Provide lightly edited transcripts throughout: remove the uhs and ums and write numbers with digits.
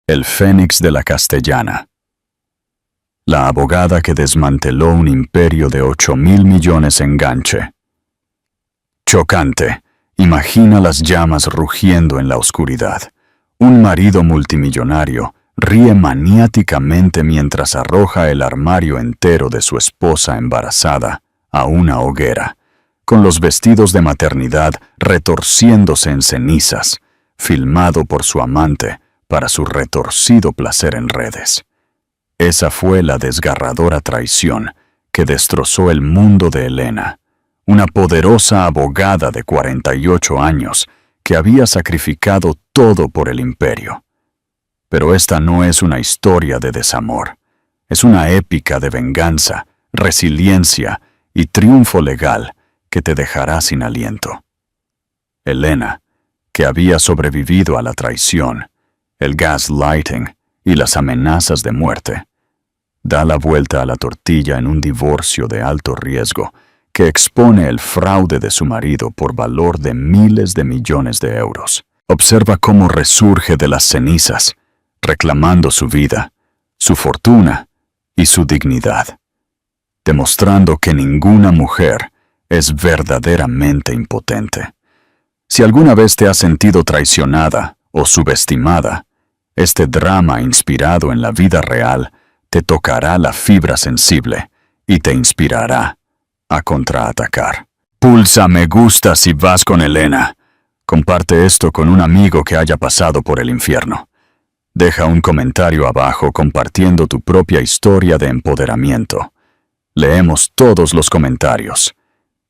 El Fénix de la Castellana. La abogada que desmanteló un imperio de 8.000 millones en ganche. Chocante, imagina las llamas rugiendo en la oscuridad. Un marido multimillonario ríe maniáticamente mientras arroja el armario entero de su esposa embarazada a una hoguera, con los vestidos de maternidad retorciéndose en cenizas, filmado por su amante para su retorcido placer en redes. Esa fue la desgarradora traición que destrozó el mundo de Elena, una poderosa abogada de 48 años que había sacrificado todo por el imperio. Pero esta no es una historia de desamor, es una épica de venganza, resiliencia y triunfo legal que te dejará sin aliento. Elena, que había sobrevivido a la traición, el gaslighting y las amenazas de muerte, da la vuelta a la tortilla en un divorcio de alto riesgo que expone el fraude de su marido por valor de miles de millones de euros. Observa cómo resurge de las cenizas, reclamando su vida, su fortuna y su dignidad, demostrando que ninguna mujer es verdaderamente impotente. Si alguna vez te has sentido traicionada o subestimada, este drama inspirado en la vida real te tocará la fibra sensible y te inspirará a contraatacar. Pulsa me gusta si vas con Elena. Comparte esto con un amigo que haya pasado por el infierno. Deja un comentario abajo compartiendo tu propia historia de empoderamiento. Leemos todos los comentarios.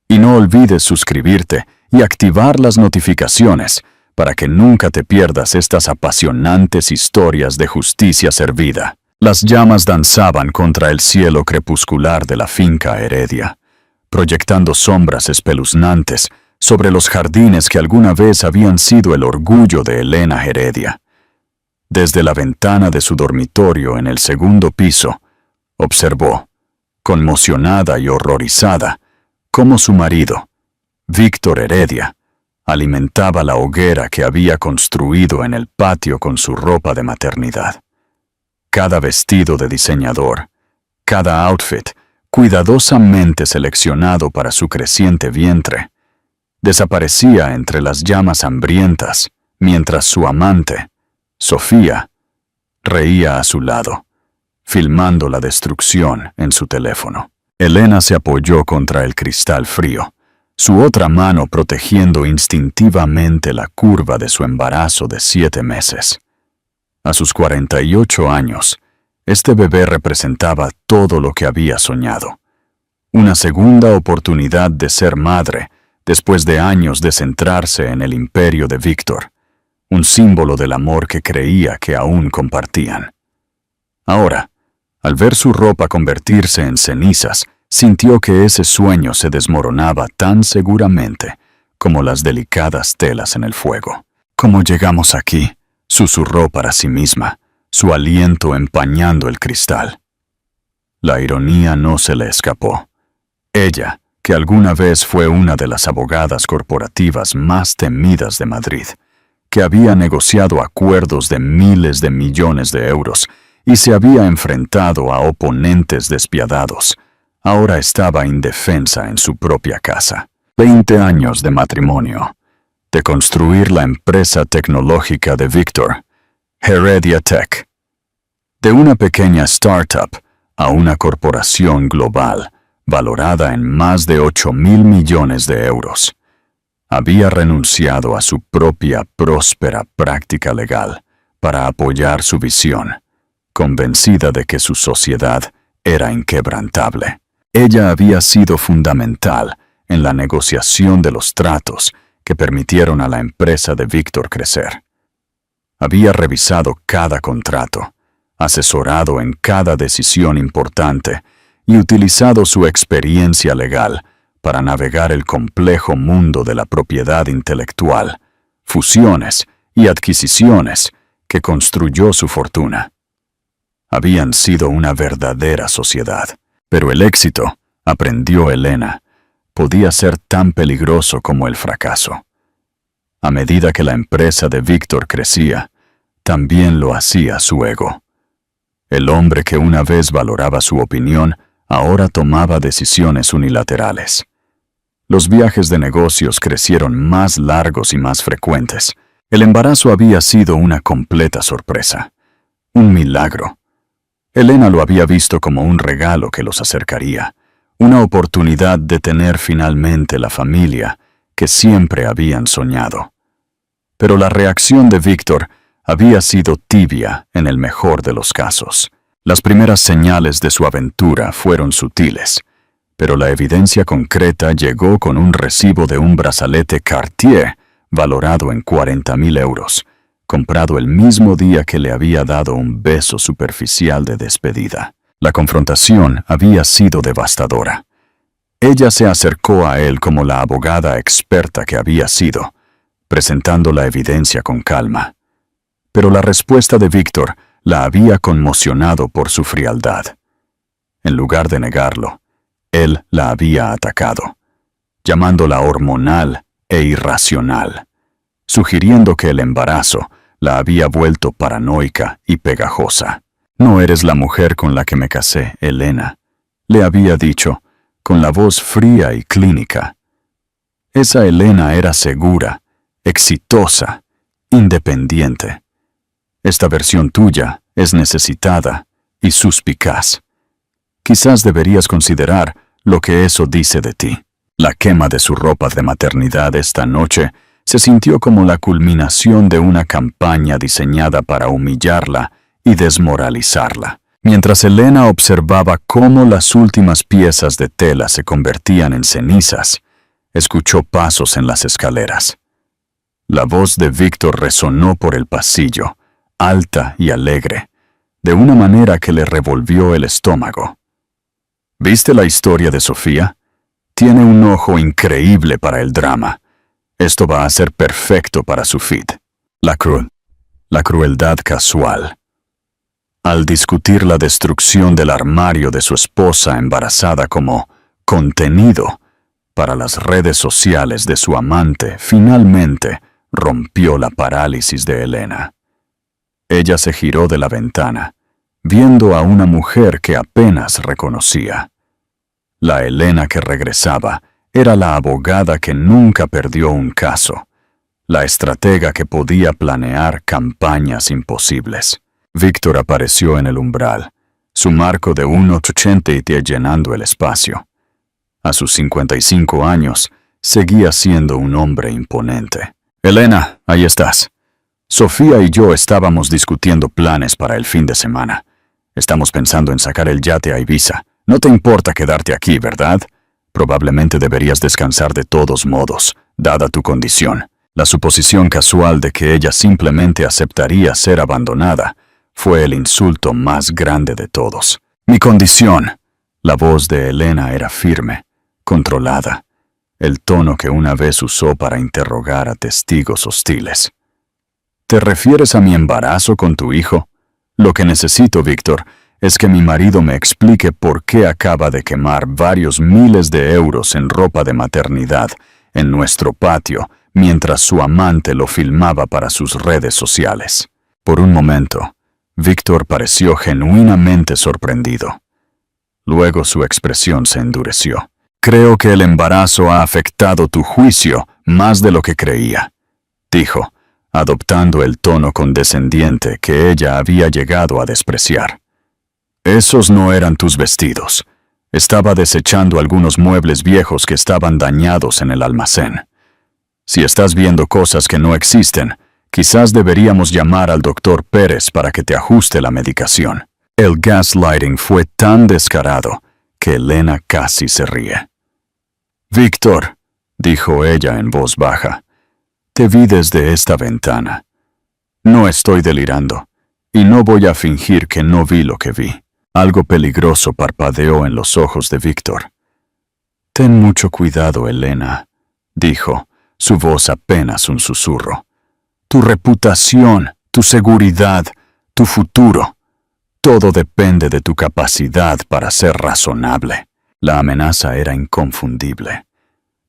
Y no olvides suscribirte y activar las notificaciones para que nunca te pierdas estas apasionantes historias de justicia servida. Las llamas danzaban contra el cielo crepuscular de la finca Heredia, proyectando sombras espeluznantes sobre los jardines que alguna vez habían sido el orgullo de Elena Heredia. Desde la ventana de su dormitorio en el segundo piso, observó, conmocionada y horrorizada, cómo su marido, Víctor Heredia, alimentaba la hoguera que había construido en el patio con su ropa de maternidad. Cada vestido de diseñador, cada outfit, cuidadosamente seleccionado para su creciente vientre, desaparecía entre las llamas hambrientas, mientras su amante, Sofía, reía a su lado, filmando la destrucción en su teléfono. Elena se apoyó contra el cristal frío, su otra mano protegiendo instintivamente la curva de su embarazo de 7 meses. A sus 48 años, este bebé representaba todo lo que había soñado. Una segunda oportunidad de ser madre después de años de centrarse en el imperio de Víctor, un símbolo del amor que creía que aún compartían. Ahora, al ver su ropa convertirse en cenizas, sintió que ese sueño se desmoronaba tan seguramente como las delicadas telas en el fuego. ¿Cómo llegamos aquí?, susurró para sí misma, su aliento empañando el cristal. La ironía no se le escapó. Ella, que alguna vez fue una de las abogadas corporativas más temidas de Madrid, que había negociado acuerdos de miles de millones de euros y se había enfrentado a oponentes despiadados, ahora estaba indefensa en su propia casa. 20 años de matrimonio, de construir la empresa tecnológica de Víctor, Heredia Tech, de una pequeña startup a una corporación global valorada en más de 8.000 millones de euros. Había renunciado a su propia próspera práctica legal para apoyar su visión, convencida de que su sociedad era inquebrantable. Ella había sido fundamental en la negociación de los tratos que permitieron a la empresa de Víctor crecer. Había revisado cada contrato, asesorado en cada decisión importante y utilizado su experiencia legal para navegar el complejo mundo de la propiedad intelectual, fusiones y adquisiciones que construyó su fortuna. Habían sido una verdadera sociedad, pero el éxito, aprendió Elena, podía ser tan peligroso como el fracaso. A medida que la empresa de Víctor crecía, también lo hacía su ego. El hombre que una vez valoraba su opinión, ahora tomaba decisiones unilaterales. Los viajes de negocios crecieron más largos y más frecuentes. El embarazo había sido una completa sorpresa. Un milagro. Elena lo había visto como un regalo que los acercaría, una oportunidad de tener finalmente la familia que siempre habían soñado. Pero la reacción de Víctor había sido tibia en el mejor de los casos. Las primeras señales de su aventura fueron sutiles, pero la evidencia concreta llegó con un recibo de un brazalete Cartier valorado en 40,000 euros, comprado el mismo día que le había dado un beso superficial de despedida. La confrontación había sido devastadora. Ella se acercó a él como la abogada experta que había sido, presentando la evidencia con calma. Pero la respuesta de Víctor la había conmocionado por su frialdad. En lugar de negarlo, él la había atacado, llamándola hormonal e irracional, sugiriendo que el embarazo la había vuelto paranoica y pegajosa. «No eres la mujer con la que me casé, Elena», le había dicho, con la voz fría y clínica. Esa Elena era segura, exitosa, independiente. Esta versión tuya es necesitada y suspicaz. Quizás deberías considerar lo que eso dice de ti. La quema de su ropa de maternidad esta noche se sintió como la culminación de una campaña diseñada para humillarla y desmoralizarla. Mientras Elena observaba cómo las últimas piezas de tela se convertían en cenizas, escuchó pasos en las escaleras. La voz de Víctor resonó por el pasillo, alta y alegre, de una manera que le revolvió el estómago. ¿Viste la historia de Sofía? Tiene un ojo increíble para el drama. Esto va a ser perfecto para su feed. La crueldad casual. Al discutir la destrucción del armario de su esposa embarazada como contenido para las redes sociales de su amante, finalmente rompió la parálisis de Elena. Ella se giró de la ventana, viendo a una mujer que apenas reconocía. La Elena que regresaba era la abogada que nunca perdió un caso, la estratega que podía planear campañas imposibles. Víctor apareció en el umbral, su marco de 1,80 llenando el espacio. A sus 55 años, seguía siendo un hombre imponente. «Elena, ahí estás. Sofía y yo estábamos discutiendo planes para el fin de semana. Estamos pensando en sacar el yate a Ibiza. No te importa quedarte aquí, ¿verdad? Probablemente deberías descansar de todos modos, dada tu condición». La suposición casual de que ella simplemente aceptaría ser abandonada fue el insulto más grande de todos. «Mi condición». La voz de Elena era firme, controlada, el tono que una vez usó para interrogar a testigos hostiles. «¿Te refieres a mi embarazo con tu hijo? Lo que necesito, Víctor, es que mi marido me explique por qué acaba de quemar varios miles de euros en ropa de maternidad en nuestro patio mientras su amante lo filmaba para sus redes sociales». Por un momento, Víctor pareció genuinamente sorprendido. Luego su expresión se endureció. «Creo que el embarazo ha afectado tu juicio más de lo que creía», dijo, adoptando el tono condescendiente que ella había llegado a despreciar. «Esos no eran tus vestidos. Estaba desechando algunos muebles viejos que estaban dañados en el almacén. Si estás viendo cosas que no existen, quizás deberíamos llamar al doctor Pérez para que te ajuste la medicación». El gaslighting fue tan descarado que Elena casi se ríe. «Víctor», dijo ella en voz baja, «te vi desde esta ventana. No estoy delirando, y no voy a fingir que no vi lo que vi». Algo peligroso parpadeó en los ojos de Víctor. «Ten mucho cuidado, Elena», dijo, su voz apenas un susurro. «Tu reputación, tu seguridad, tu futuro. Todo depende de tu capacidad para ser razonable». La amenaza era inconfundible.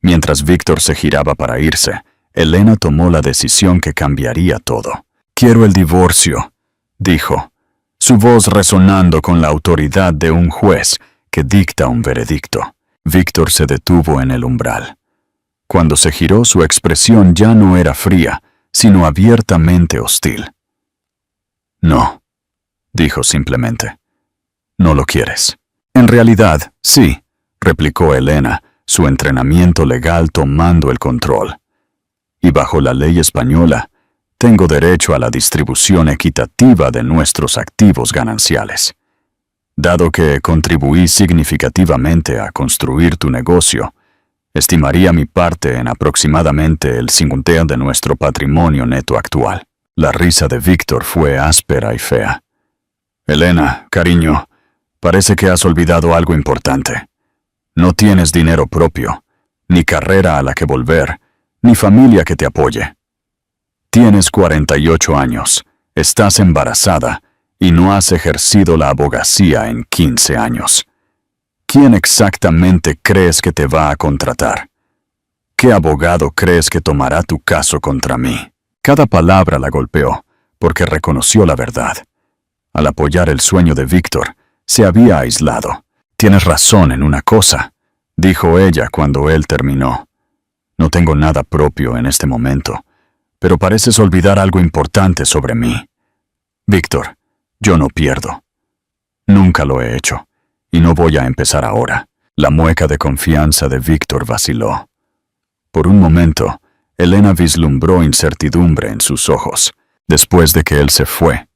Mientras Víctor se giraba para irse, Elena tomó la decisión que cambiaría todo. Quiero el divorcio, dijo, su voz resonando con la autoridad de un juez que dicta un veredicto. Víctor se detuvo en el umbral. Cuando se giró, su expresión ya no era fría, sino abiertamente hostil. No, dijo simplemente. No lo quieres. En realidad, sí, replicó Elena, su entrenamiento legal tomando el control. Y bajo la ley española, tengo derecho a la distribución equitativa de nuestros activos gananciales. Dado que contribuí significativamente a construir tu negocio, estimaría mi parte en aproximadamente el 50% de nuestro patrimonio neto actual. La risa de Víctor fue áspera y fea. Elena, cariño, parece que has olvidado algo importante. No tienes dinero propio, ni carrera a la que volver, ni familia que te apoye. Tienes 48 años, estás embarazada y no has ejercido la abogacía en 15 años. ¿Quién exactamente crees que te va a contratar? ¿Qué abogado crees que tomará tu caso contra mí? Cada palabra la golpeó, porque reconoció la verdad. Al apoyar el sueño de Víctor, se había aislado. Tienes razón en una cosa, dijo ella cuando él terminó. No tengo nada propio en este momento, pero pareces olvidar algo importante sobre mí. Víctor, yo no pierdo. Nunca lo he hecho, y no voy a empezar ahora. La mueca de confianza de Víctor vaciló. Por un momento, Elena vislumbró incertidumbre en sus ojos, después de que él se fue.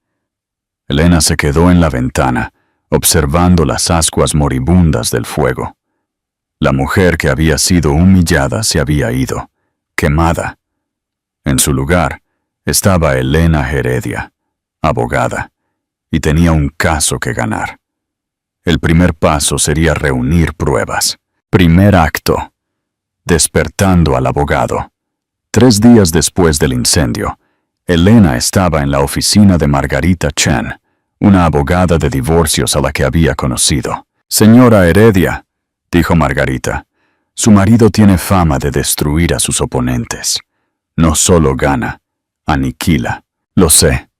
Elena se quedó en la ventana, observando las ascuas moribundas del fuego. La mujer que había sido humillada se había ido, quemada. En su lugar estaba Elena Heredia, abogada, y tenía un caso que ganar. El primer paso sería reunir pruebas. Primer acto: despertando al abogado. 3 días después del incendio, Elena estaba en la oficina de Margarita Chen, una abogada de divorcios a la que había conocido. Señora Heredia, dijo Margarita, su marido tiene fama de destruir a sus oponentes. No solo gana, aniquila. Lo sé,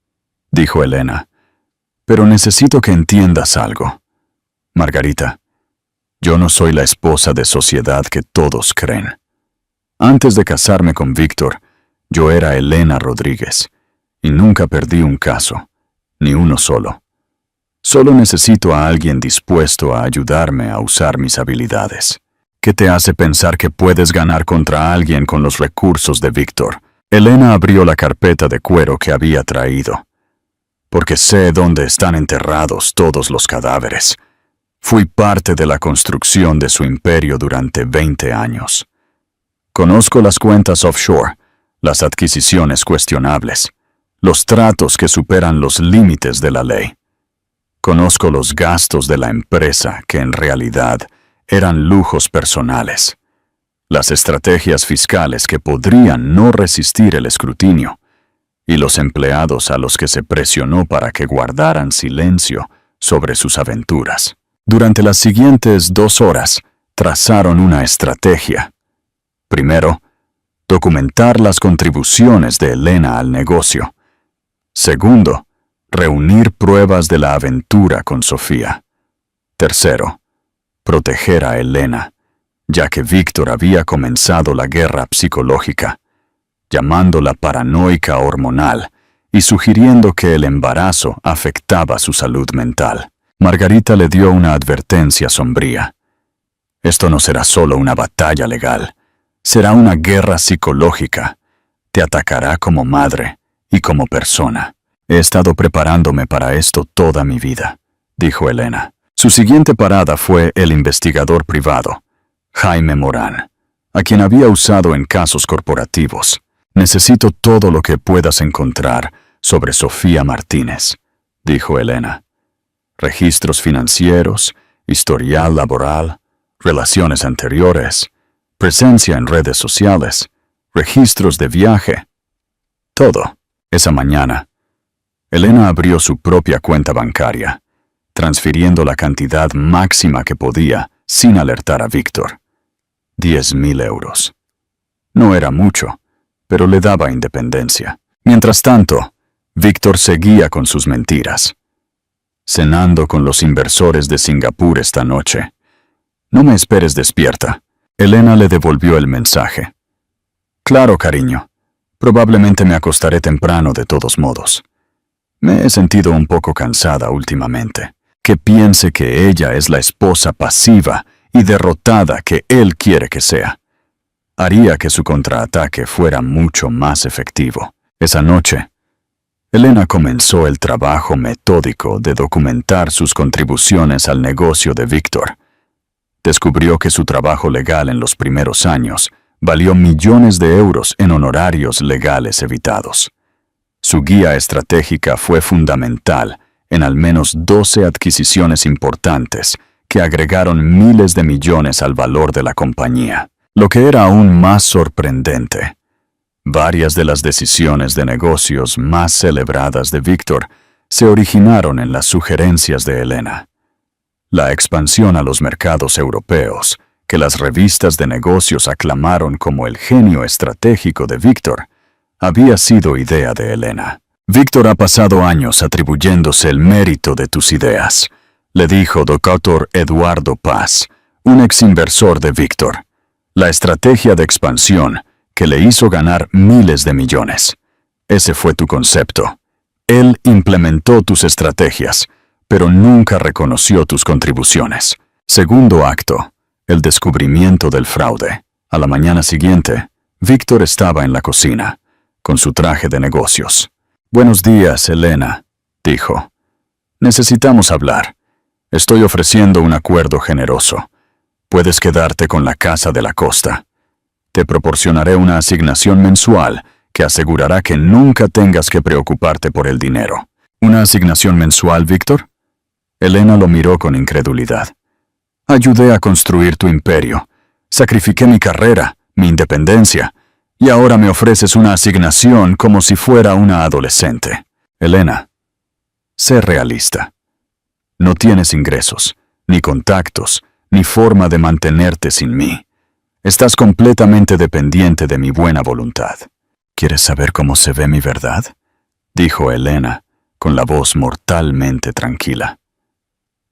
dijo Elena, pero necesito que entiendas algo. Margarita, yo no soy la esposa de sociedad que todos creen. Antes de casarme con Víctor, yo era Elena Rodríguez, y nunca perdí un caso, ni uno solo. Solo necesito a alguien dispuesto a ayudarme a usar mis habilidades. ¿Qué te hace pensar que puedes ganar contra alguien con los recursos de Víctor? Elena abrió la carpeta de cuero que había traído. Porque sé dónde están enterrados todos los cadáveres. Fui parte de la construcción de su imperio durante 20 años. Conozco las cuentas offshore, las adquisiciones cuestionables, los tratos que superan los límites de la ley. Conozco los gastos de la empresa que en realidad eran lujos personales, las estrategias fiscales que podrían no resistir el escrutinio, y los empleados a los que se presionó para que guardaran silencio sobre sus aventuras. Durante las siguientes 2 horas, trazaron una estrategia. Primero, documentar las contribuciones de Elena al negocio. Segundo, reunir pruebas de la aventura con Sofía. Tercero, proteger a Elena, ya que Víctor había comenzado la guerra psicológica, llamándola paranoica hormonal y sugiriendo que el embarazo afectaba su salud mental. Margarita le dio una advertencia sombría. Esto no será solo una batalla legal, será una guerra psicológica. Te atacará como madre y como persona. He estado preparándome para esto toda mi vida, dijo Elena. Su siguiente parada fue el investigador privado, Jaime Morán, a quien había usado en casos corporativos. Necesito todo lo que puedas encontrar sobre Sofía Martínez, dijo Elena. Registros financieros, historial laboral, relaciones anteriores, presencia en redes sociales, registros de viaje. Todo. Esa mañana, Elena abrió su propia cuenta bancaria, transfiriendo la cantidad máxima que podía sin alertar a Víctor. 10.000 euros. No era mucho, pero le daba independencia. Mientras tanto, Víctor seguía con sus mentiras. Cenando con los inversores de Singapur esta noche. No me esperes despierta. Elena le devolvió el mensaje. Claro, cariño. Probablemente me acostaré temprano de todos modos. Me he sentido un poco cansada últimamente. Que piense que ella es la esposa pasiva y derrotada que él quiere que sea. Haría que su contraataque fuera mucho más efectivo. Esa noche, Elena comenzó el trabajo metódico de documentar sus contribuciones al negocio de Víctor. Descubrió que su trabajo legal en los primeros años valió millones de euros en honorarios legales evitados. Su guía estratégica fue fundamental en al menos 12 adquisiciones importantes que agregaron miles de millones al valor de la compañía. Lo que era aún más sorprendente, varias de las decisiones de negocios más celebradas de Víctor se originaron en las sugerencias de Elena. La expansión a los mercados europeos, que las revistas de negocios aclamaron como el genio estratégico de Víctor, había sido idea de Elena. Víctor ha pasado años atribuyéndose el mérito de tus ideas, le dijo Dr. Eduardo Paz, un exinversor de Víctor. La estrategia de expansión que le hizo ganar miles de millones. Ese fue tu concepto. Él implementó tus estrategias, pero nunca reconoció tus contribuciones. Segundo acto, el descubrimiento del fraude. A la mañana siguiente, Víctor estaba en la cocina, con su traje de negocios. Buenos días, Elena, dijo. Necesitamos hablar. Estoy ofreciendo un acuerdo generoso. Puedes quedarte con la casa de la costa. Te proporcionaré una asignación mensual que asegurará que nunca tengas que preocuparte por el dinero. ¿Una asignación mensual, Víctor? Elena lo miró con incredulidad. Ayudé a construir tu imperio. Sacrifiqué mi carrera, mi independencia, y ahora me ofreces una asignación como si fuera una adolescente. Elena, sé realista. No tienes ingresos, ni contactos, ni forma de mantenerte sin mí. Estás completamente dependiente de mi buena voluntad. ¿Quieres saber cómo se ve mi verdad? Dijo Elena, con la voz mortalmente tranquila.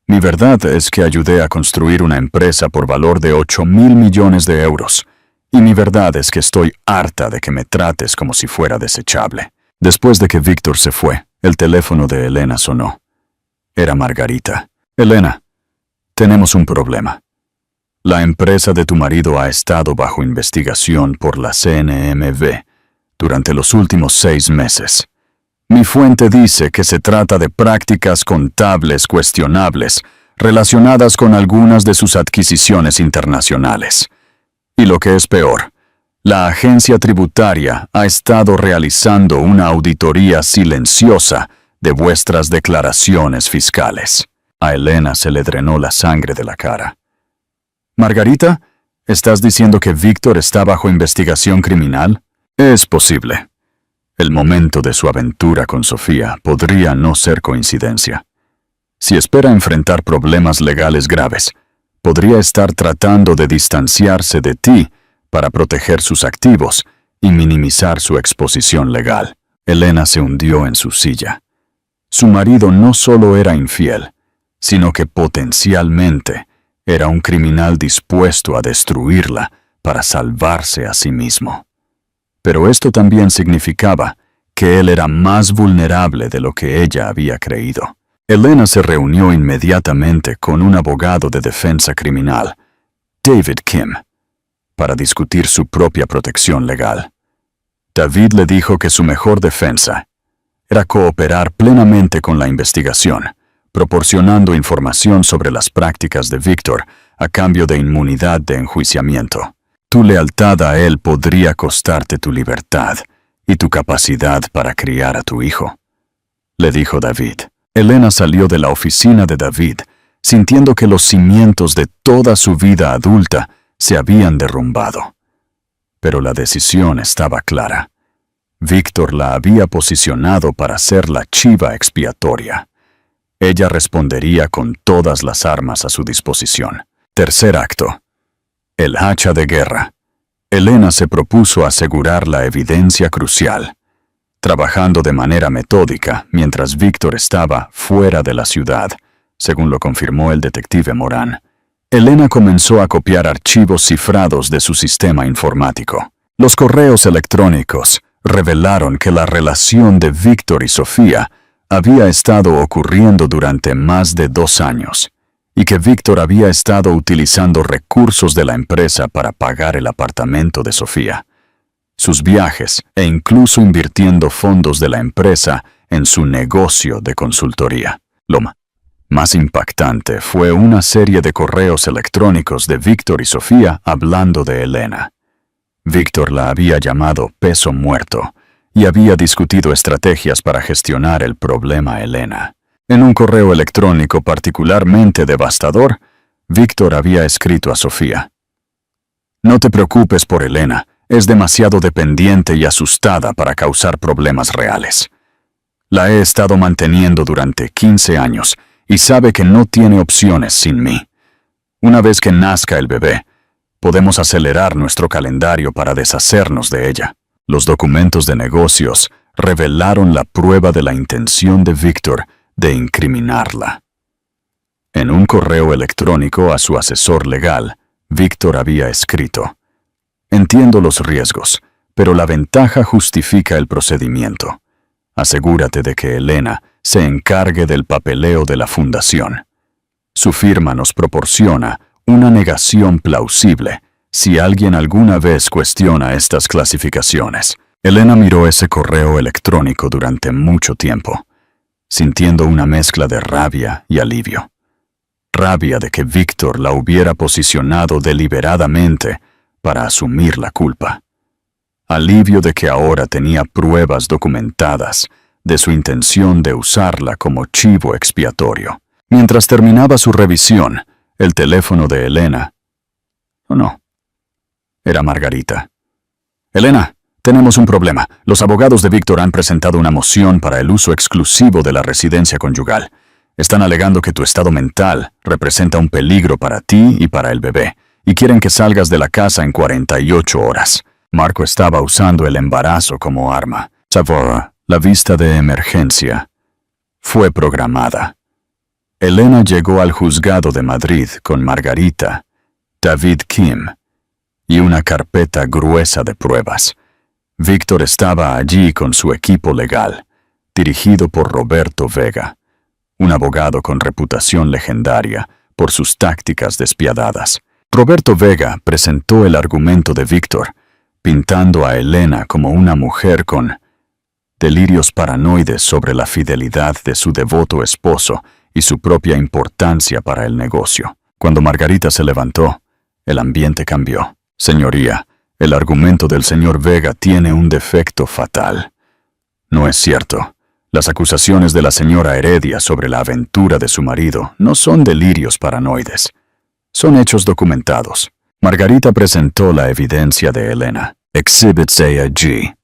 Mi verdad es que ayudé a construir una empresa por valor de 8.000 millones de euros. Y mi verdad es que estoy harta de que me trates como si fuera desechable. Después de que Víctor se fue, el teléfono de Elena sonó. Era Margarita. Elena, tenemos un problema. La empresa de tu marido ha estado bajo investigación por la CNMV durante los últimos 6 meses. Mi fuente dice que se trata de prácticas contables cuestionables relacionadas con algunas de sus adquisiciones internacionales. Y lo que es peor, la agencia tributaria ha estado realizando una auditoría silenciosa de vuestras declaraciones fiscales. A Elena se le drenó la sangre de la cara. Margarita, ¿estás diciendo que Víctor está bajo investigación criminal? Es posible. El momento de su aventura con Sofía podría no ser coincidencia. Si espera enfrentar problemas legales graves, podría estar tratando de distanciarse de ti para proteger sus activos y minimizar su exposición legal. Elena se hundió en su silla. Su marido no solo era infiel, sino que potencialmente era un criminal dispuesto a destruirla para salvarse a sí mismo. Pero esto también significaba que él era más vulnerable de lo que ella había creído. Elena se reunió inmediatamente con un abogado de defensa criminal, David Kim, para discutir su propia protección legal. David le dijo que su mejor defensa era cooperar plenamente con la investigación, proporcionando información sobre las prácticas de Víctor a cambio de inmunidad de enjuiciamiento. Tu lealtad a él podría costarte tu libertad y tu capacidad para criar a tu hijo, le dijo David. Elena salió de la oficina de David, sintiendo que los cimientos de toda su vida adulta se habían derrumbado. Pero la decisión estaba clara. Víctor la había posicionado para ser la chiva expiatoria. Ella respondería con todas las armas a su disposición. Tercer acto. El hacha de guerra. Elena se propuso asegurar la evidencia crucial. trabajando de manera metódica mientras Víctor estaba fuera de la ciudad, según lo confirmó el detective Morán. Elena comenzó a copiar archivos cifrados de su sistema informático. Los correos electrónicos revelaron que la relación de Víctor y Sofía había estado ocurriendo durante más de 2 años, y que Víctor había estado utilizando recursos de la empresa para pagar el apartamento de Sofía, sus viajes e incluso invirtiendo fondos de la empresa en su negocio de consultoría. Lo más impactante fue una serie de correos electrónicos de Víctor y Sofía hablando de Elena. Víctor la había llamado peso muerto y había discutido estrategias para gestionar el problema Elena. En un correo electrónico particularmente devastador, Víctor había escrito a Sofía: «No te preocupes por Elena, es demasiado dependiente y asustada para causar problemas reales. La he estado manteniendo durante 15 años y sabe que no tiene opciones sin mí. Una vez que nazca el bebé, podemos acelerar nuestro calendario para deshacernos de ella». Los documentos de negocios revelaron la prueba de la intención de Víctor de incriminarla. En un correo electrónico a su asesor legal, Víctor había escrito: «Entiendo los riesgos, pero la ventaja justifica el procedimiento. Asegúrate de que Elena se encargue del papeleo de la fundación. Su firma nos proporciona una negación plausible si alguien alguna vez cuestiona estas clasificaciones». Elena miró ese correo electrónico durante mucho tiempo, sintiendo una mezcla de rabia y alivio. Rabia de que Víctor la hubiera posicionado deliberadamente para asumir la culpa. Alivio de que ahora tenía pruebas documentadas de su intención de usarla como chivo expiatorio. Mientras terminaba su revisión, el teléfono de Elena... No, era Margarita. «Elena, tenemos un problema. Los abogados de Víctor han presentado una moción para el uso exclusivo de la residencia conyugal. Están alegando que tu estado mental representa un peligro para ti y para el bebé, y quieren que salgas de la casa en 48 horas. Marco estaba usando el embarazo como arma. Savora, la vista de emergencia fue programada. Elena llegó al juzgado de Madrid con Margarita, David Kim y una carpeta gruesa de pruebas. Víctor estaba allí con su equipo legal, dirigido por Roberto Vega, un abogado con reputación legendaria por sus tácticas despiadadas. Roberto Vega presentó el argumento de Víctor, pintando a Elena como una mujer con delirios paranoides sobre la fidelidad de su devoto esposo y su propia importancia para el negocio. Cuando Margarita se levantó, el ambiente cambió. «Señoría, el argumento del señor Vega tiene un defecto fatal. No es cierto. Las acusaciones de la señora Heredia sobre la aventura de su marido no son delirios paranoides. Son hechos documentados». Margarita presentó la evidencia de Elena. Exhibit A-G.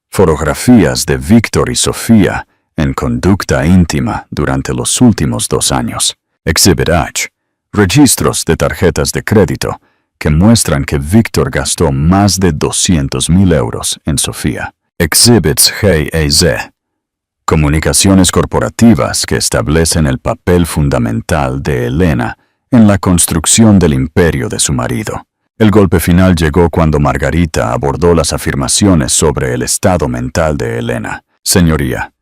Fotografías de Víctor y Sofía en conducta íntima durante los últimos 2 años. Exhibit H. Registros de tarjetas de crédito que muestran que Víctor gastó más de 200,000 euros en Sofía. Exhibits G a Z. Comunicaciones corporativas que establecen el papel fundamental de Elena en la construcción del imperio de su marido. El golpe final llegó cuando Margarita abordó las afirmaciones sobre el estado mental de Elena. «Señoría,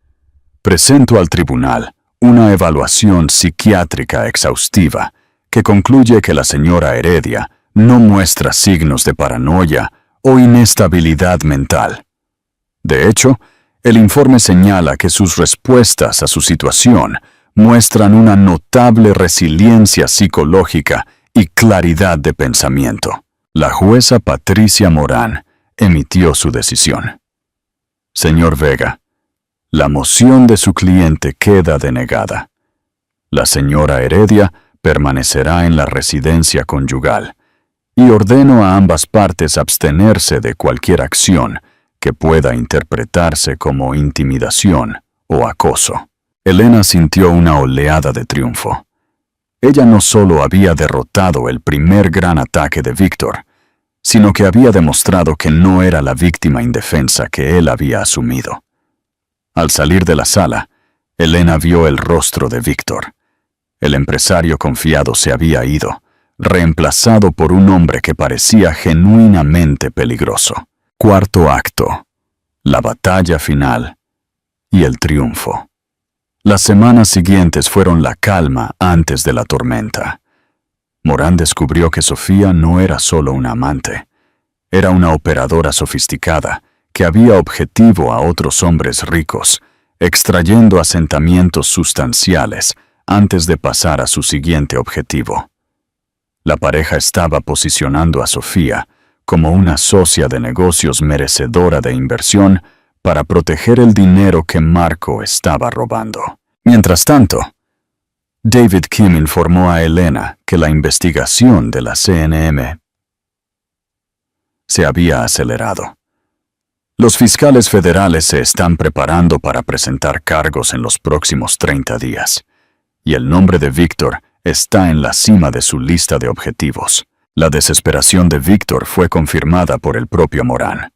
presento al tribunal una evaluación psiquiátrica exhaustiva que concluye que la señora Heredia no muestra signos de paranoia o inestabilidad mental. De hecho, el informe señala que sus respuestas a su situación muestran una notable resiliencia psicológica y claridad de pensamiento». La jueza Patricia Morán emitió su decisión. «Señor Vega, la moción de su cliente queda denegada. La señora Heredia permanecerá en la residencia conyugal y ordeno a ambas partes abstenerse de cualquier acción que pueda interpretarse como intimidación o acoso». Elena sintió una oleada de triunfo. Ella no solo había derrotado el primer gran ataque de Víctor, sino que había demostrado que no era la víctima indefensa que él había asumido. Al salir de la sala, Elena vio el rostro de Víctor. El empresario confiado se había ido, reemplazado por un hombre que parecía genuinamente peligroso. Cuarto acto. La batalla final y el triunfo. Las semanas siguientes fueron la calma antes de la tormenta. Morán descubrió que Sofía no era solo una amante. Era una operadora sofisticada que había objetivo a otros hombres ricos, extrayendo asentamientos sustanciales antes de pasar a su siguiente objetivo. La pareja estaba posicionando a Sofía como una socia de negocios merecedora de inversión para proteger el dinero que Marco estaba robando. Mientras tanto, David Kim informó a Elena que la investigación de la CNM se había acelerado. Los fiscales federales se están preparando para presentar cargos en los próximos 30 días, y el nombre de Víctor está en la cima de su lista de objetivos. La desesperación de Víctor fue confirmada por el propio Morán.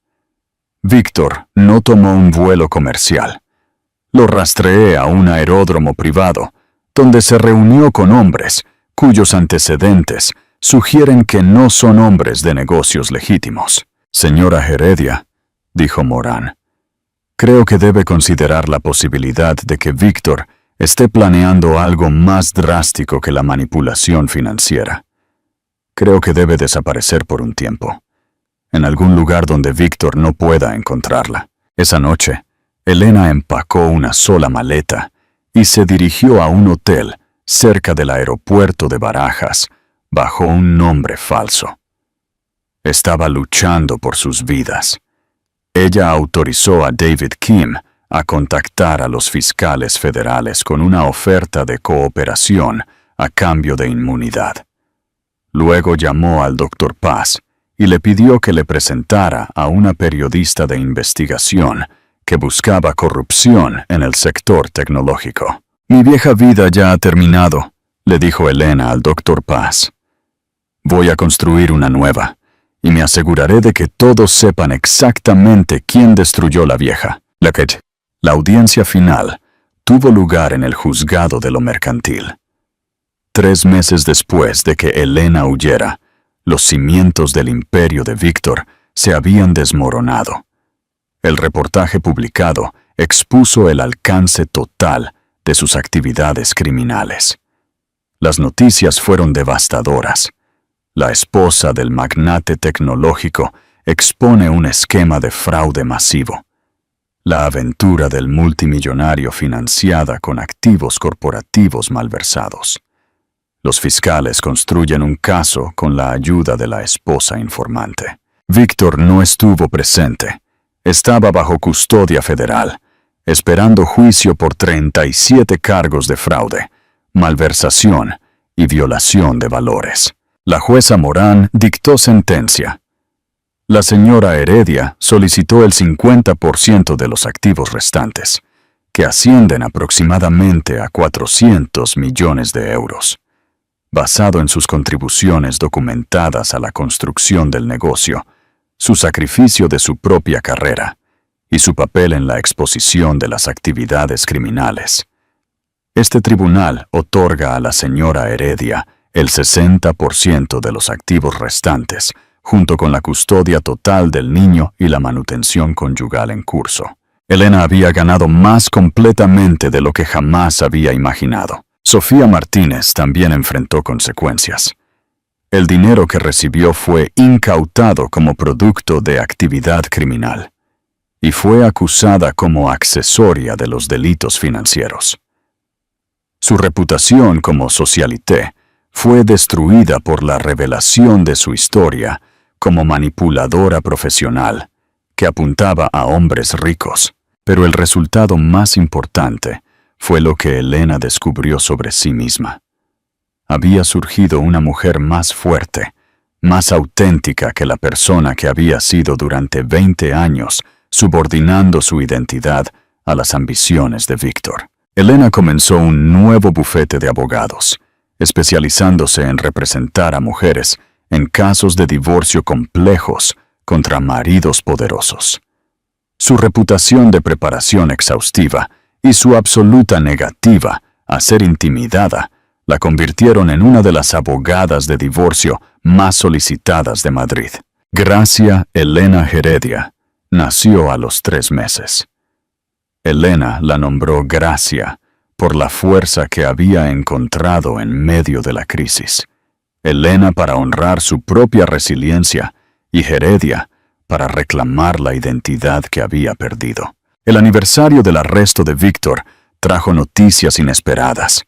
Víctor no tomó un vuelo comercial. Lo rastreé a un aeródromo privado, donde se reunió con hombres cuyos antecedentes sugieren que no son hombres de negocios legítimos. Señora Heredia, dijo Morán, creo que debe considerar la posibilidad de que Víctor esté planeando algo más drástico que la manipulación financiera. Creo que debe desaparecer por un tiempo, en algún lugar donde Víctor no pueda encontrarla. Esa noche, Elena empacó una sola maleta y se dirigió a un hotel cerca del aeropuerto de Barajas bajo un nombre falso. Estaba luchando por sus vidas. Ella autorizó a David Kim a contactar a los fiscales federales con una oferta de cooperación a cambio de inmunidad. Luego llamó al Dr. Paz y le pidió que le presentara a una periodista de investigación que buscaba corrupción en el sector tecnológico. Mi vieja vida ya ha terminado, le dijo Elena al Dr. Paz. Voy a construir una nueva, y me aseguraré de que todos sepan exactamente quién destruyó la vieja. La audiencia final tuvo lugar en el juzgado de lo mercantil. 3 meses después de que Elena huyera, los cimientos del imperio de Víctor se habían desmoronado. El reportaje publicado expuso el alcance total de sus actividades criminales. Las noticias fueron devastadoras. La esposa del magnate tecnológico expone un esquema de fraude masivo. La aventura del multimillonario financiada con activos corporativos malversados. Los fiscales construyen un caso con la ayuda de la esposa informante. Víctor no estuvo presente. Estaba bajo custodia federal, esperando juicio por 37 cargos de fraude, malversación y violación de valores. La jueza Morán dictó sentencia. La señora Heredia solicitó el 50% de los activos restantes, que ascienden aproximadamente a 400 millones de euros. Basado en sus contribuciones documentadas a la construcción del negocio, su sacrificio de su propia carrera y su papel en la exposición de las actividades criminales. Este tribunal otorga a la señora Heredia el 60% de los activos restantes, junto con la custodia total del niño y la manutención conyugal en curso. Elena había ganado más completamente de lo que jamás había imaginado. Sofía Martínez también enfrentó consecuencias. El dinero que recibió fue incautado como producto de actividad criminal y fue acusada como accesoria de los delitos financieros. Su reputación como socialité fue destruida por la revelación de su historia como manipuladora profesional que apuntaba a hombres ricos, pero el resultado más importante fue lo que Elena descubrió sobre sí misma. Había surgido una mujer más fuerte, más auténtica que la persona que había sido durante 20 años, subordinando su identidad a las ambiciones de Víctor. Elena comenzó un nuevo bufete de abogados, especializándose en representar a mujeres en casos de divorcio complejos contra maridos poderosos. Su reputación de preparación exhaustiva y su absoluta negativa a ser intimidada la convirtieron en una de las abogadas de divorcio más solicitadas de Madrid. Gracia Elena Heredia nació a los 3 meses. Elena la nombró Gracia por la fuerza que había encontrado en medio de la crisis. Elena para honrar su propia resiliencia y Heredia para reclamar la identidad que había perdido. El aniversario del arresto de Víctor trajo noticias inesperadas.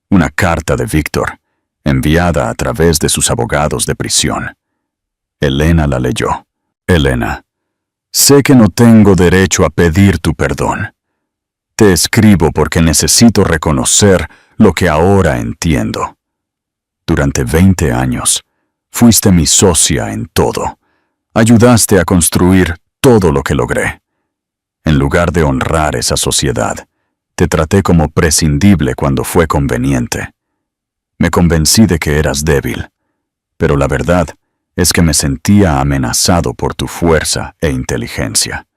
Una carta de Víctor, enviada a través de sus abogados de prisión. Elena la leyó. Elena, sé que no tengo derecho a pedir tu perdón. Te escribo porque necesito reconocer lo que ahora entiendo. Durante 20 años, fuiste mi socia en todo. Ayudaste a construir todo lo que logré. En lugar de honrar esa sociedad, te traté como prescindible cuando fue conveniente. Me convencí de que eras débil, pero la verdad es que me sentía amenazado por tu fuerza e inteligencia.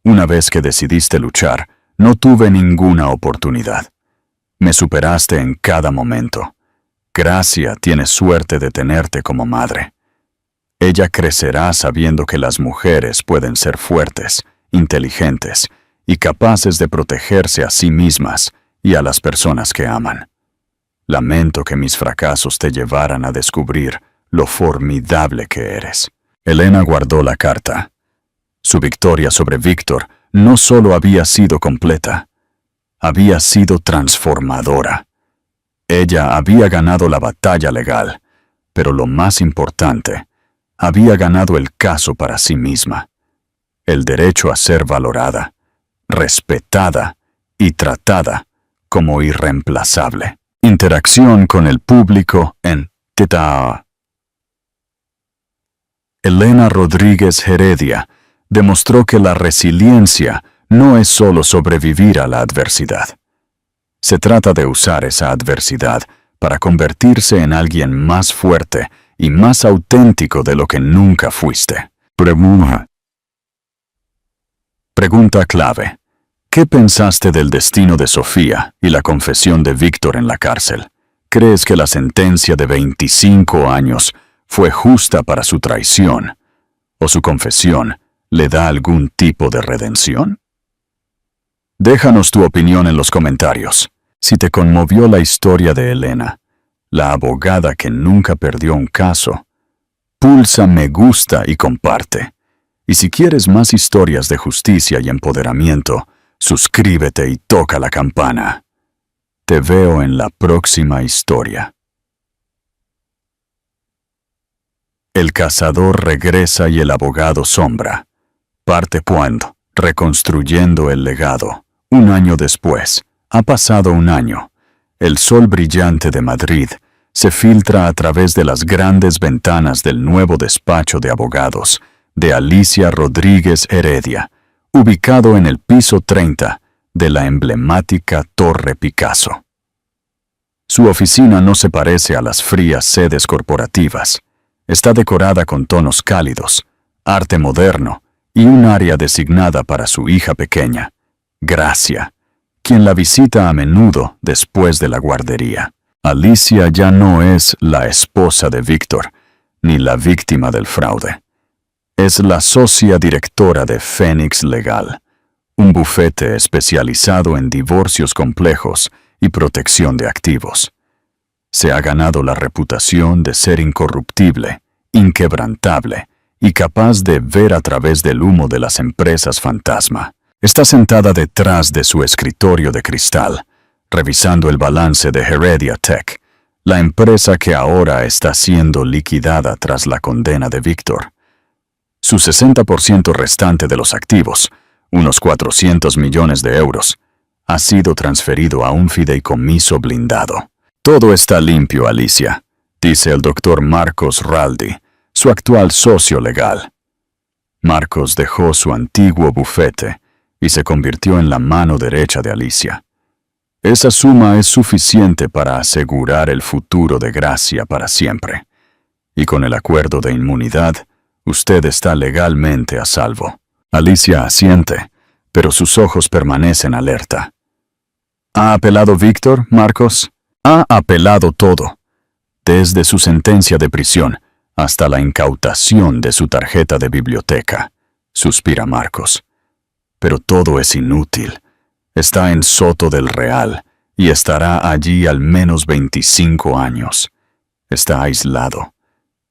Una vez que decidiste luchar, no tuve ninguna oportunidad. Me superaste en cada momento. Gracia tiene suerte de tenerte como madre. Ella crecerá sabiendo que las mujeres pueden ser fuertes, inteligentes y capaces de protegerse a sí mismas y a las personas que aman. Lamento que mis fracasos te llevaran a descubrir lo formidable que eres. Elena guardó la carta. Su victoria sobre Víctor no solo había sido completa, había sido transformadora. Ella había ganado la batalla legal, pero lo más importante, había ganado el caso para sí misma. El derecho a ser valorada, respetada y tratada como irreemplazable. Interacción con el público en TETA. Elena Rodríguez Heredia demostró que la resiliencia no es solo sobrevivir a la adversidad. Se trata de usar esa adversidad para convertirse en alguien más fuerte y más auténtico de lo que nunca fuiste. Pregunta clave. ¿Qué pensaste del destino de Sofía y la confesión de Víctor en la cárcel? ¿Crees que la sentencia de 25 años fue justa para su traición? ¿O su confesión le da algún tipo de redención? Déjanos tu opinión en los comentarios. Si te conmovió la historia de Elena, la abogada que nunca perdió un caso, pulsa me gusta y comparte. Y si quieres más historias de justicia y empoderamiento, suscríbete y toca la campana. Te veo en la próxima historia. El cazador regresa y el abogado sombra. Parte cuando, reconstruyendo el legado. Un año después, ha pasado un año. El sol brillante de Madrid se filtra a través de las grandes ventanas del nuevo despacho de abogados de Alicia Rodríguez Heredia, ubicado en el piso 30 de la emblemática Torre Picasso. Su oficina no se parece a las frías sedes corporativas. Está decorada con tonos cálidos, arte moderno y un área designada para su hija pequeña, Gracia, quien la visita a menudo después de la guardería. Alicia ya no es la esposa de Víctor, ni la víctima del fraude. Es la socia directora de Fénix Legal, un bufete especializado en divorcios complejos y protección de activos. Se ha ganado la reputación de ser incorruptible, inquebrantable y capaz de ver a través del humo de las empresas fantasma. Está sentada detrás de su escritorio de cristal, revisando el balance de Heredia Tech, la empresa que ahora está siendo liquidada tras la condena de Víctor. Su 60% restante de los activos, unos 400 millones de euros, ha sido transferido a un fideicomiso blindado. Todo está limpio, Alicia, dice el doctor Marcos Raldi, su actual socio legal. Marcos dejó su antiguo bufete y se convirtió en la mano derecha de Alicia. Esa suma es suficiente para asegurar el futuro de Gracia para siempre. Y con el acuerdo de inmunidad, usted está legalmente a salvo. Alicia asiente, pero sus ojos permanecen alerta. ¿Ha apelado Víctor, Marcos? Ha apelado todo, desde su sentencia de prisión hasta la incautación de su tarjeta de biblioteca, suspira Marcos. Pero todo es inútil. Está en Soto del Real y estará allí al menos 25 años. Está aislado.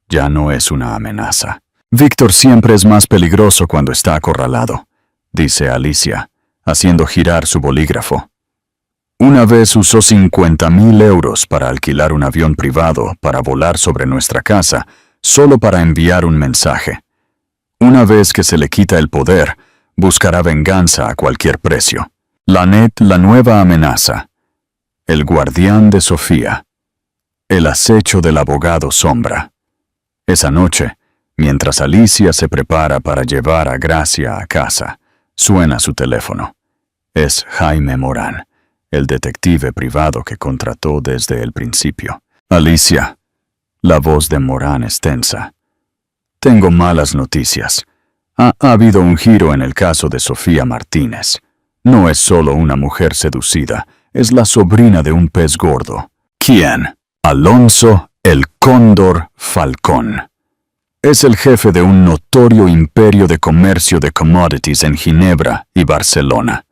Ya no es una amenaza. Víctor siempre es más peligroso cuando está acorralado, dice Alicia, haciendo girar su bolígrafo. Una vez usó 50,000 euros para alquilar un avión privado para volar sobre nuestra casa, solo para enviar un mensaje. Una vez que se le quita el poder, buscará venganza a cualquier precio. Lanet, la nueva amenaza. El guardián de Sofía. El acecho del abogado Sombra. Esa noche, mientras Alicia se prepara para llevar a Gracia a casa, suena su teléfono. Es Jaime Morán, el detective privado que contrató desde el principio. Alicia. La voz de Morán es tensa. Tengo malas noticias. Ha habido un giro en el caso de Sofía Martínez. No es solo una mujer seducida, es la sobrina de un pez gordo. ¿Quién? Alonso el Cóndor Falcón. Es el jefe de un notorio imperio de comercio de commodities en Ginebra y Barcelona.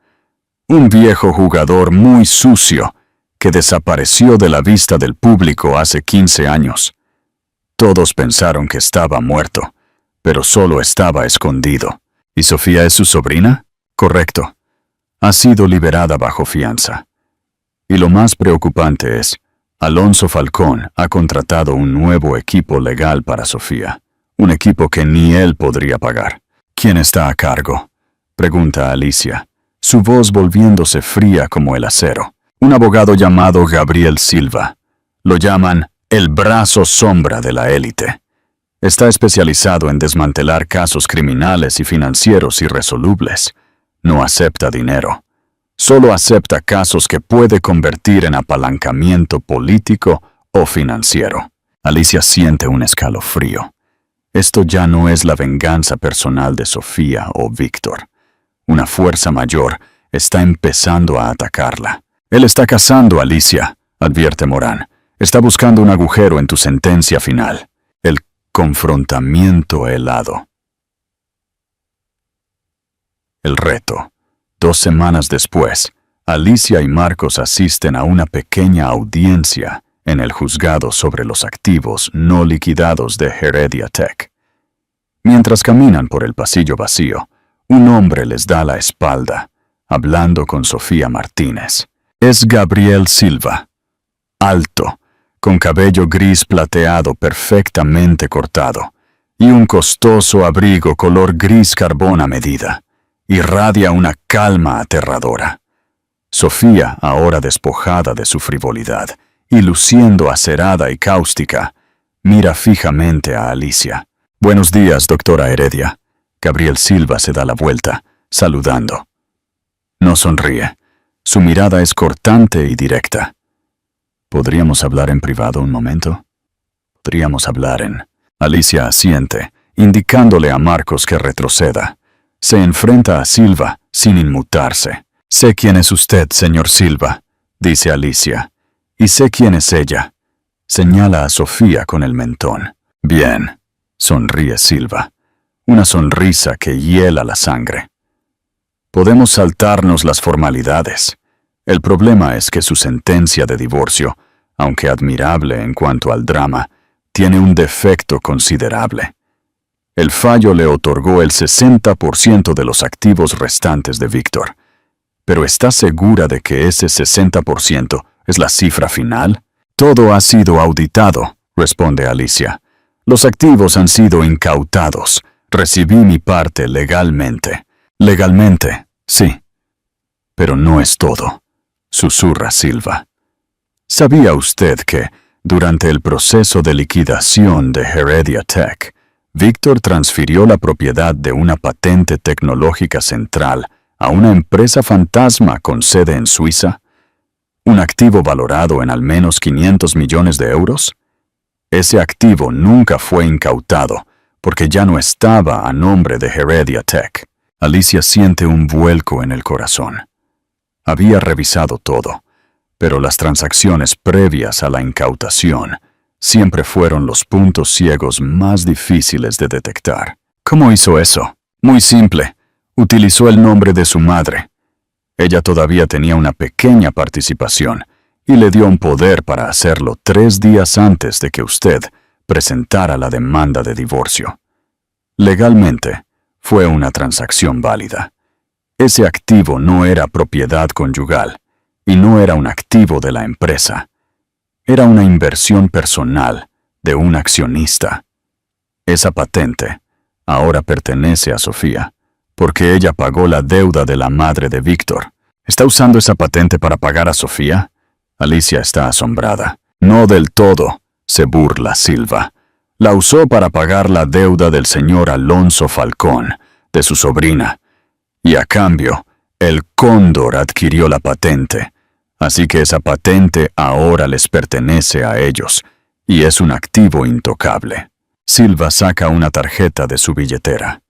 Un viejo jugador muy sucio que desapareció de la vista del público hace 15 años. Todos pensaron que estaba muerto, pero solo estaba escondido. ¿Y Sofía es su sobrina? Correcto. Ha sido liberada bajo fianza. Y lo más preocupante es, Alonso Falcón ha contratado un nuevo equipo legal para Sofía, un equipo que ni él podría pagar. ¿Quién está a cargo?, pregunta Alicia, su voz volviéndose fría como el acero. Un abogado llamado Gabriel Silva. Lo llaman el brazo sombra de la élite. Está especializado en desmantelar casos criminales y financieros irresolubles. No acepta dinero. Solo acepta casos que puede convertir en apalancamiento político o financiero. Alicia siente un escalofrío. Esto ya no es la venganza personal de Sofía o Víctor. Una fuerza mayor está empezando a atacarla. Él está cazando a Alicia, advierte Morán. Está buscando un agujero en tu sentencia final. El confrontamiento helado. El reto. 2 semanas después, Alicia y Marcos asisten a una pequeña audiencia en el juzgado sobre los activos no liquidados de Heredia Tech. Mientras caminan por el pasillo vacío, un hombre les da la espalda, hablando con Sofía Martínez. Es Gabriel Silva. Alto, con cabello gris plateado perfectamente cortado, y un costoso abrigo color gris carbón a medida. Irradia una calma aterradora. Sofía, ahora despojada de su frivolidad y luciendo acerada y cáustica, mira fijamente a Alicia. «Buenos días, doctora Heredia». Gabriel Silva se da la vuelta, saludando. No sonríe. Su mirada es cortante y directa. ¿Podríamos hablar en privado un momento? Podríamos hablar en... Alicia asiente, indicándole a Marcos que retroceda. Se enfrenta a Silva, sin inmutarse. «Sé quién es usted, señor Silva», dice Alicia. «Y sé quién es ella». Señala a Sofía con el mentón. «Bien», sonríe Silva. Una sonrisa que hiela la sangre. «Podemos saltarnos las formalidades. El problema es que su sentencia de divorcio, aunque admirable en cuanto al drama, tiene un defecto considerable. El fallo le otorgó el 60% de los activos restantes de Víctor. ¿Pero está segura de que ese 60% es la cifra final?» «Todo ha sido auditado», responde Alicia. «Los activos han sido incautados. Recibí mi parte legalmente». «Legalmente, sí. Pero no es todo», susurra Silva. «¿Sabía usted que, durante el proceso de liquidación de Heredia Tech, Víctor transfirió la propiedad de una patente tecnológica central a una empresa fantasma con sede en Suiza? ¿Un activo valorado en al menos 500 millones de euros? Ese activo nunca fue incautado porque ya no estaba a nombre de Heredia Tech. Alicia siente un vuelco en el corazón. Había revisado todo, pero las transacciones previas a la incautación siempre fueron los puntos ciegos más difíciles de detectar. ¿Cómo hizo eso? Muy simple. Utilizó el nombre de su madre. Ella todavía tenía una pequeña participación y le dio un poder para hacerlo 3 días antes de que usted presentara la demanda de divorcio. Legalmente, fue una transacción válida. Ese activo no era propiedad conyugal y no era un activo de la empresa. Era una inversión personal de un accionista. Esa patente ahora pertenece a Sofía, porque ella pagó la deuda de la madre de Víctor. ¿Está usando esa patente para pagar a Sofía? Alicia está asombrada. No del todo, se burla Silva. La usó para pagar la deuda del señor Alonso Falcón, de su sobrina. Y a cambio, el Cóndor adquirió la patente. Así que esa patente ahora les pertenece a ellos, y es un activo intocable. Silva saca una tarjeta de su billetera.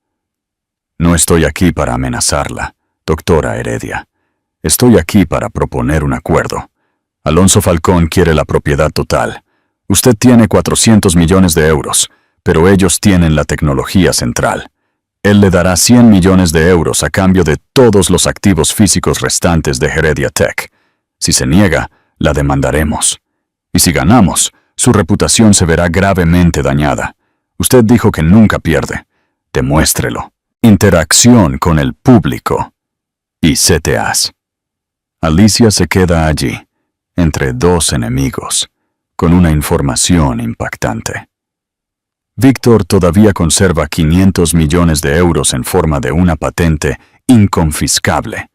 No estoy aquí para amenazarla, doctora Heredia. Estoy aquí para proponer un acuerdo. Alonso Falcón quiere la propiedad total. Usted tiene 400 millones de euros, pero ellos tienen la tecnología central. Él le dará 100 millones de euros a cambio de todos los activos físicos restantes de Heredia Tech. Si se niega, la demandaremos. Y si ganamos, su reputación se verá gravemente dañada. Usted dijo que nunca pierde. Demuéstrelo. Interacción con el público. Y CTAs. Alicia se queda allí, entre 2 enemigos, con una información impactante. Víctor todavía conserva 500 millones de euros en forma de una patente inconfiscable,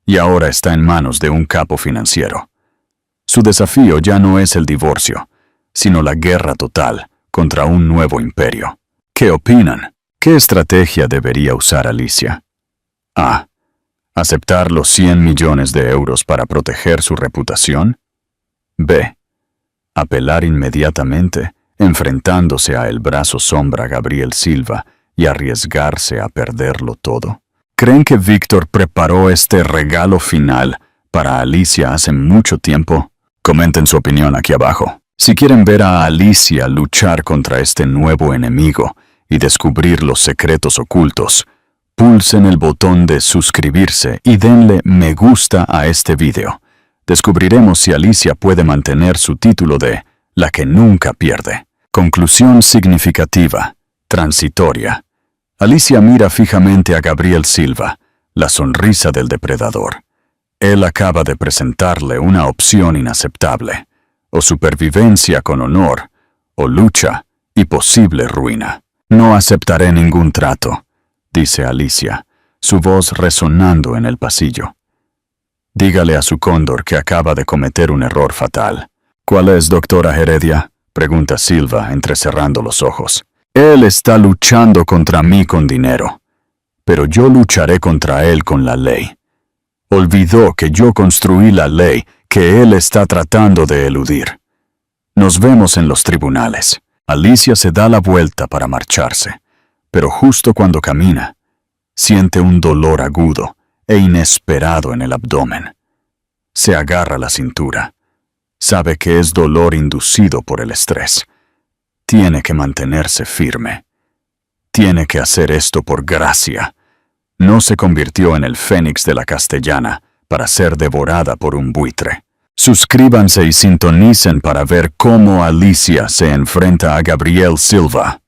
y ahora está en manos de un capo financiero. Su desafío ya no es el divorcio, sino la guerra total contra un nuevo imperio. ¿Qué opinan? ¿Qué estrategia debería usar Alicia? A. ¿Aceptar los 100 millones de euros para proteger su reputación? B. Apelar inmediatamente, enfrentándose a el brazo sombra Gabriel Silva y arriesgarse a perderlo todo. ¿Creen que Víctor preparó este regalo final para Alicia hace mucho tiempo? Comenten su opinión aquí abajo. Si quieren ver a Alicia luchar contra este nuevo enemigo y descubrir los secretos ocultos, pulsen el botón de suscribirse y denle me gusta a este video. Descubriremos si Alicia puede mantener su título de la que nunca pierde. Conclusión significativa, transitoria. Alicia mira fijamente a Gabriel Silva, la sonrisa del depredador. Él acaba de presentarle una opción inaceptable, o supervivencia con honor, o lucha y posible ruina. No aceptaré ningún trato, dice Alicia, su voz resonando en el pasillo. Dígale a su cóndor que acaba de cometer un error fatal. ¿Cuál es, doctora Heredia? Pregunta Silva, entrecerrando los ojos. Él está luchando contra mí con dinero, pero yo lucharé contra él con la ley. Olvidó que yo construí la ley que él está tratando de eludir. Nos vemos en los tribunales. Alicia se da la vuelta para marcharse, pero justo cuando camina, siente un dolor agudo e inesperado en el abdomen. Se agarra la cintura. Sabe que es dolor inducido por el estrés. Tiene que mantenerse firme. Tiene que hacer esto por gracia. No se convirtió en el Fénix de la Castellana para ser devorada por un buitre. Suscríbanse y sintonicen para ver cómo Alicia se enfrenta a Gabriel Silva.